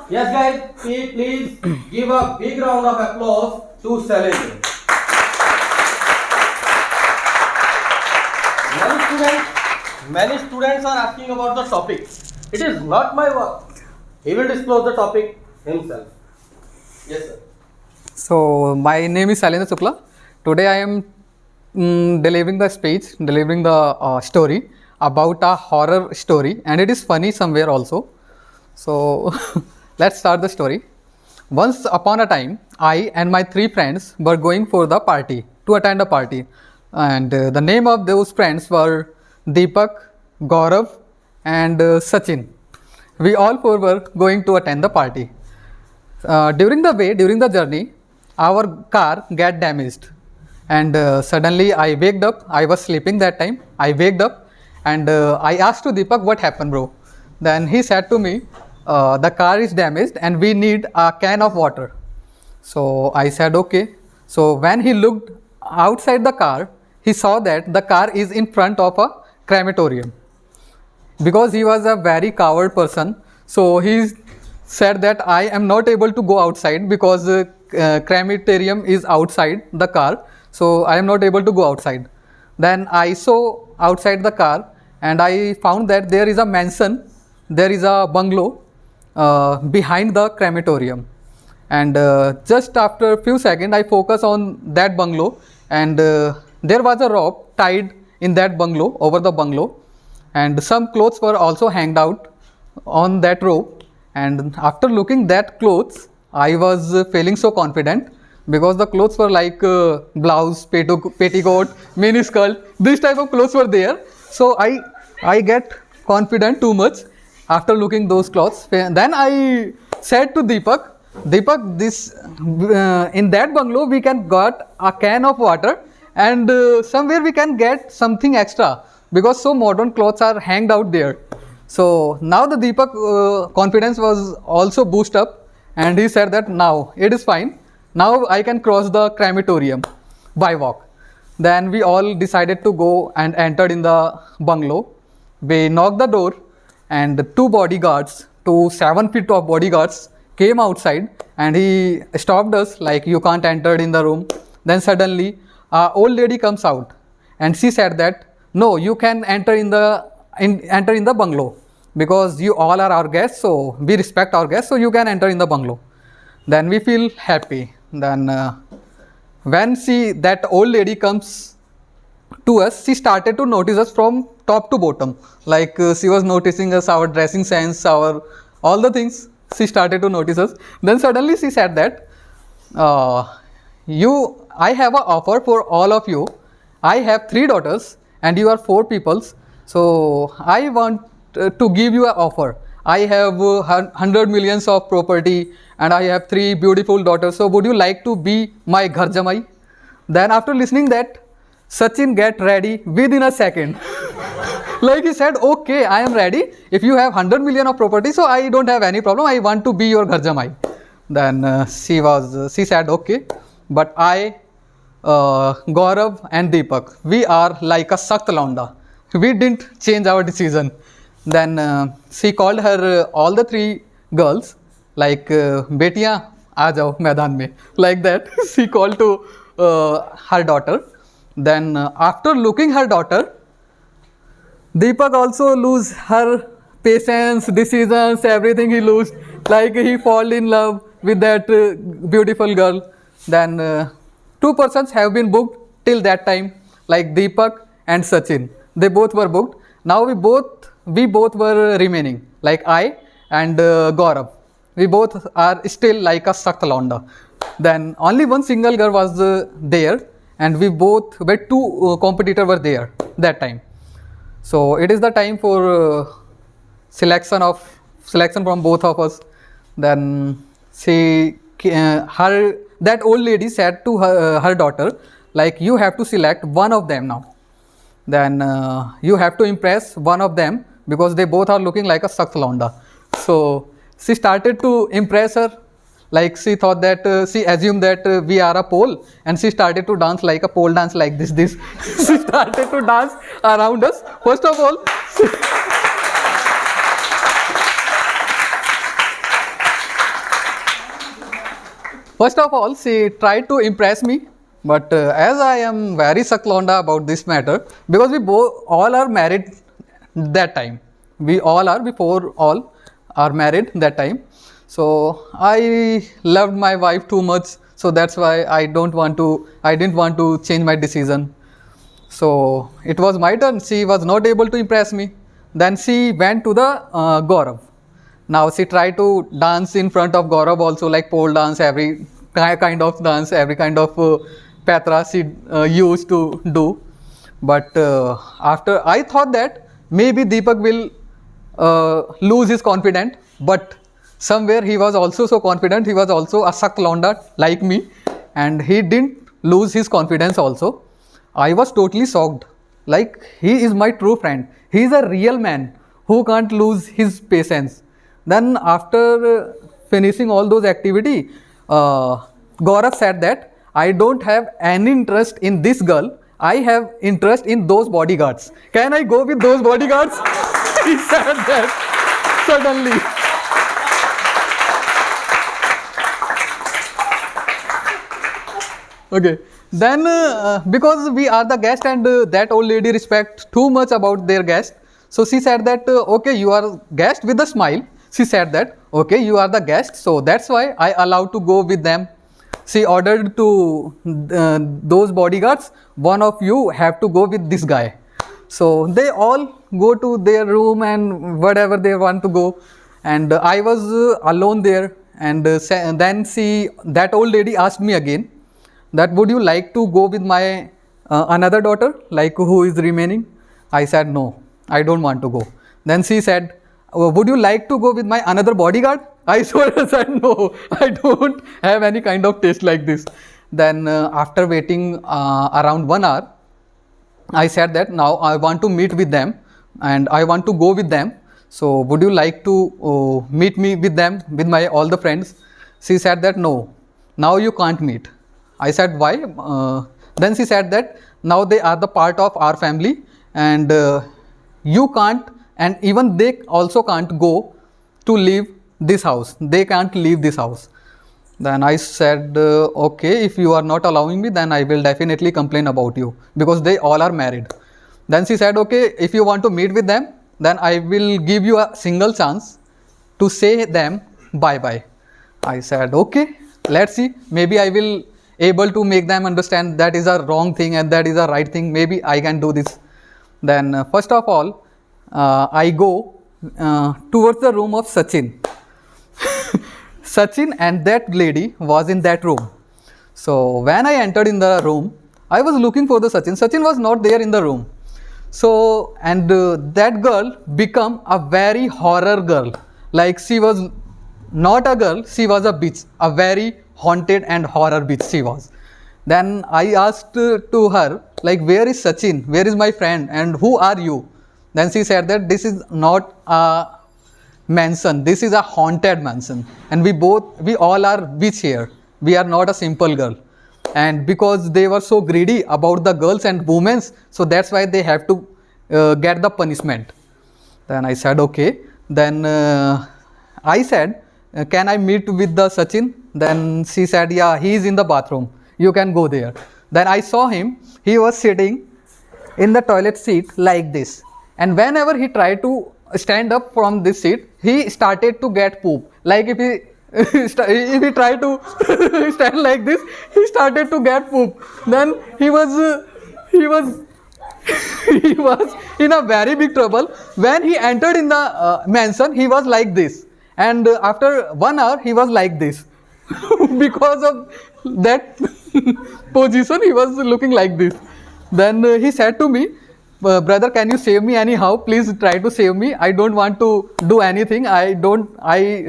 Yes, guys, please give a big round of applause to Sailesh. Many students are asking about the topic. It is not my work. He will disclose the topic himself. Yes, sir. So my name is Sailendra Shukla. Today I am delivering the story about a horror story, and it is funny somewhere also. So let's start the story. Once upon a time, I and my three friends were going for the party to attend a party, and the name of those friends were Deepak, Gaurav, and Sachin. We all four were going to attend the party. During the journey, our car got damaged, and suddenly I waked up. I was sleeping that time. I waked up, and I asked to Deepak, "What happened, bro?" Then he said to me, "The car is damaged, and we need a can of water." So I said, "Okay." So when he looked outside the car, he saw that the car is in front of a crematorium. Because he was a very coward person, so he said that I am not able to go outside because crematorium is outside the car, so I am not able to go outside. Then I saw outside the car, and I found that there is a mansion, there is a bungalow behind the crematorium. And just after a few seconds, I focus on that bungalow, and there was a rope tied in that bungalow, over the bungalow, and some clothes were also hanged out on that rope. And after looking that clothes, I was feeling so confident because the clothes were like blouse, petticoat, mini skirt. This type of clothes were there. So I get confident too much after looking those clothes. Then I said to Deepak, this in that bungalow we can got a can of water, and somewhere we can get something extra because so modern clothes are hanged out there. So now the Deepak confidence was also boosted up, and he said that now it is fine. Now I can cross the crematorium by walk. Then we all decided to go and entered in the bungalow. We knocked the door, and two bodyguards, 7 feet of bodyguards came outside, and he stopped us like, "You can't enter in the room." Then suddenly an old lady comes out, and she said that, "No, you can enter in the bungalow because you all are our guests, so we respect our guests, so you can enter in the bungalow." Then we feel happy. Then when that old lady comes to us, she started to notice us from top to bottom. Like she was noticing us, our dressing sense, our all the things. She started to notice us. Then suddenly she said that, I have an offer for all of you. I have 3 daughters and you are 4 peoples. So I want to give you an offer. I have 100 millions of property and I have 3 beautiful daughters. So would you like to be my ghar jamai? Then after listening that, Sachin get ready within a second. Like he said, "Okay, I am ready. If you have 100 million of property, so I don't have any problem. I want to be your ghar jamai." Then she said, "Okay, but I, Gaurav and Deepak, we are like a sakt launda. We didn't change our decision." Then she called her all the 3 girls, like, "Betiya, aa jao मैदान में." Like that, she called to her daughter. Then after looking her daughter, Deepak also lose her patience, decisions, everything he lose. Like he fall in love with that beautiful girl. Then 2 persons have been booked till that time, like Deepak and Sachin. They both were booked. Now we both were remaining, like I and Gaurav. We both are still like a sakt launda. Then only one single girl was there, and we both were 2 competitors were there that time. So it is the time for selection from both of us. Then that old lady said to her daughter, like, "You have to select one of them now. Then you have to impress one of them because they both are looking like a sakt launda." So she started to impress her. Like she thought that, she assumed that we are a pole, and she started to dance like a pole dance, like this. She started to dance around us. First of all, First of all, she tried to impress me, but as I am very saklonda about this matter, because we both all are married that time. We all are before all are married that time. So I loved my wife too much. So that's why I didn't want to change my decision. So it was my turn. She was not able to impress me. Then she went to the Gaurav. Now she tried to dance in front of Gaurav also, like pole dance, every kind of dance, every kind of patra she used to do. But after I thought that maybe Deepak will lose his confidence, but somewhere he was also so confident. He was also a saklonda like me, and he didn't lose his confidence also. I was totally shocked. Like, he is my true friend. He is a real man who can't lose his patience. Then after finishing all those activity, Gaurav said that I don't have any interest in this girl. I have interest in those bodyguards. Can I go with those bodyguards? He said that suddenly. Okay. Then because we are the guest, and that old lady respect too much about their guest, so she said that okay, you are guest, with a smile. She said that okay, you are the guest, so that's why I allowed to go with them. She ordered to those bodyguards, one of you have to go with this guy. So they all go to their room and whatever they want to go, and I was alone there. And then that old lady asked me again that would you like to go with my another daughter, like who is remaining? I said no, I don't want to go. Then she said, would you like to go with my another bodyguard? I said no, I don't have any kind of taste like this. Then after waiting around 1 hour, I said that now I want to meet with them and I want to go with them. So would you like to meet me with them, with my all the friends? She said that no, now you can't meet. I said why? Then she said that now they are the part of our family, and you can't, and even they also can't go to leave this house. They can't leave this house. Then I said okay, if you are not allowing me, then I will definitely complain about you, because they all are married. Then she said okay, if you want to meet with them, then I will give you a single chance to say them bye bye. I said okay, let's see, maybe I will able to make them understand that is a wrong thing and that is a right thing. Maybe I can do this. Then first of all, I go towards the room of Sachin. Sachin and that lady was in that room. So when I entered in the room, I was looking for the Sachin. Sachin was not there in the room. So, and that girl become a very horror girl. Like, she was not a girl, she was a bitch, a very haunted and horror bitch she was. Then I asked to her, like, where is Sachin? Where is my friend? And who are you? Then she said that this is not a mansion, this is a haunted mansion. And we all are witch here. We are not a simple girl. And because they were so greedy about the girls and women, so that's why they have to get the punishment. Then I said okay. Then I said, can I meet with the Sachin? Then she said, yeah, he is in the bathroom, you can go there. Then I saw him, he was sitting in the toilet seat like this, and whenever he tried to stand up from this seat, he started to get poop. Like, if he tried to stand like this, he started to get poop. Then he was he was in a very big trouble. When he entered in the mansion, he was like this, and after 1 hour he was like this. Because of that position, he was looking like this. Then he said to me, brother, can you save me anyhow? Please try to save me. I don't want to do anything. I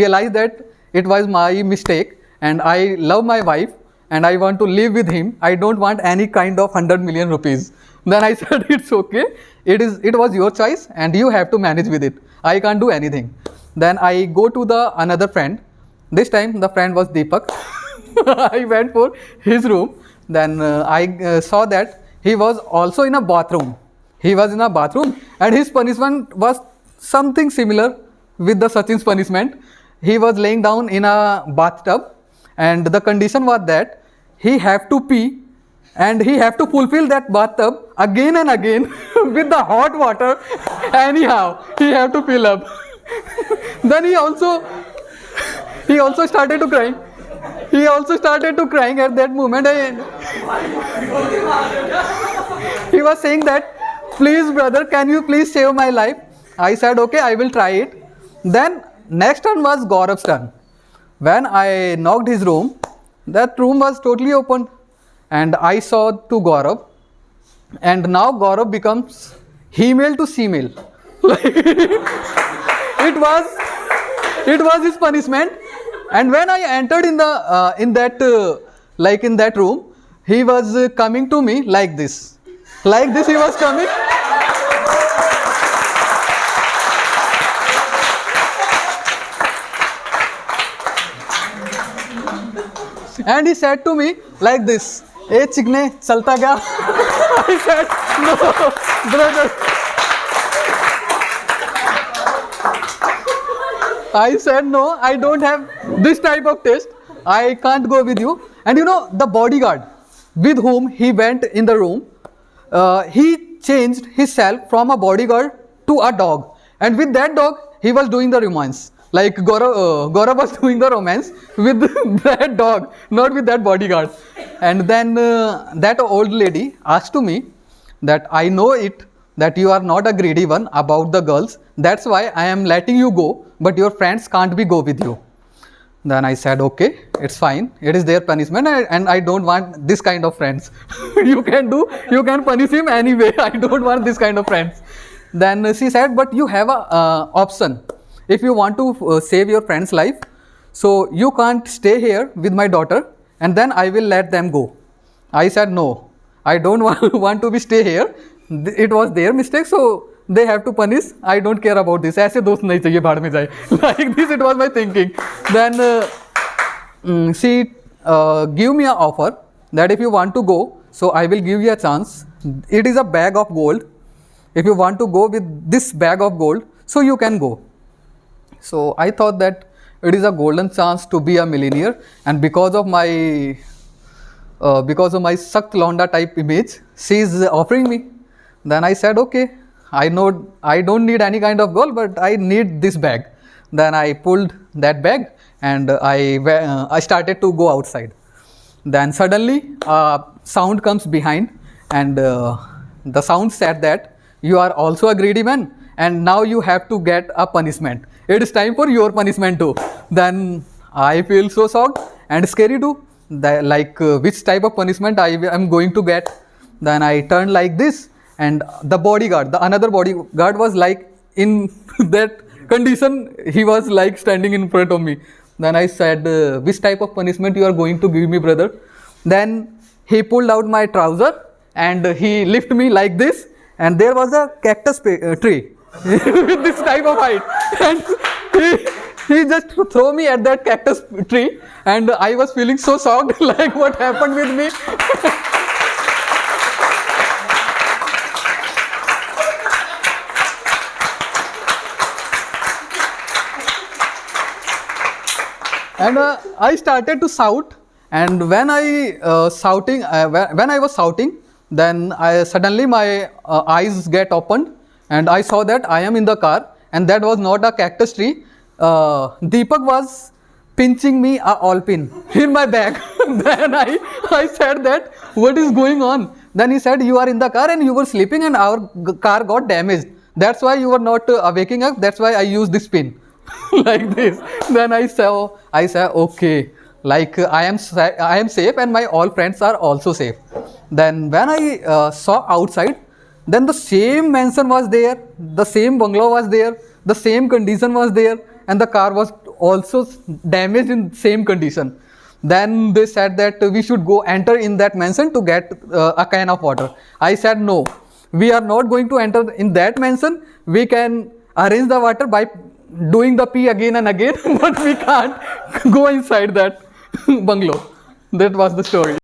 realized that it was my mistake, and I love my wife and I want to live with him. I don't want any kind of 100 million rupees. Then I said, it's okay. It was your choice and you have to manage with it. I can't do anything. Then I go to the another friend. This time the friend was Deepak. I went for his room. Then I saw that he was also in a bathroom. He was in a bathroom, and his punishment was something similar with the Sachin's punishment. He was laying down in a bathtub, and the condition was that he have to pee and he have to fulfill that bathtub again and again with the hot water. Anyhow, he have to fill up. Then he also started to crying. He also started to crying at that moment. And he was saying that, please brother, can you please save my life? I said, okay, I will try it. Then next turn was Gaurav's turn. When I knocked his room, that room was totally open and I saw to Gaurav, and now Gaurav becomes female to female. it was his punishment. And when I entered in that room, he was coming to me like this. Like this he was coming. And he said to me like this, "Hey Chikne, chalta kya?" I said, "No, brother." I said, "No, I don't have this type of taste. I can't go with you." And you know, the bodyguard with whom he went in the room, he changed himself from a bodyguard to a dog. And with that dog, he was doing the romance. Like Gaurav was doing the romance with that dog, not with that bodyguard. And then that old lady asked to me that, "I know it, that you are not a greedy one about the girls. That's why I am letting you go, but your friends can't be go with you." Then I said, okay, it's fine. It is their punishment and I don't want this kind of friends. You can punish him anyway. I don't want this kind of friends. Then she said, but you have a option. If you want to save your friend's life, so you can't stay here with my daughter and then I will let them go. I said, no, I don't want to be stay here. It was their mistake, so they have to punish. I don't care about this. ऐसे दोस्त नहीं चाहिए भाड़ में जाए. Like this, it was my thinking. Then she give me an offer that if you want to go, so I will give you a chance. It is a bag of gold. If you want to go with this bag of gold, so you can go. So I thought that it is a golden chance to be a millionaire, and because of my Sakt Londa type image, she is offering me. Then I said, okay, I know I don't need any kind of gold, but I need this bag. Then I pulled that bag and I started to go outside. Then suddenly a sound comes behind, and the sound said that you are also a greedy man and now you have to get a punishment. It is time for your punishment too. Then I feel so shocked and scary too. Which type of punishment I am going to get. Then I turned like this, and the another bodyguard was like in that condition. He was like standing in front of me. Then I said, which type of punishment you are going to give me, brother? Then he pulled out my trouser and he lifted me like this, and there was a cactus tree with this type of height, and he just threw me at that cactus tree, and I was feeling so shocked, like what happened with me. And I started to shout, and when I was shouting, then suddenly my eyes get opened, and I saw that I am in the car, and that was not a cactus tree. Deepak was pinching me a Alpine in my bag. Then I said that, what is going on? Then he said, you are in the car and you were sleeping and our car got damaged. That's why you were not waking up. That's why I used this pin. Like this. Then I said, okay, like I am safe and my all friends are also safe. Then when I saw outside, then the same mansion was there, the same bungalow was there, the same condition was there, and the car was also damaged in same condition. Then they said that we should go enter in that mansion to get a can of water. I said, no, we are not going to enter in that mansion. We can arrange the water by doing the pee again and again, but we can't go inside that bungalow. That was the story.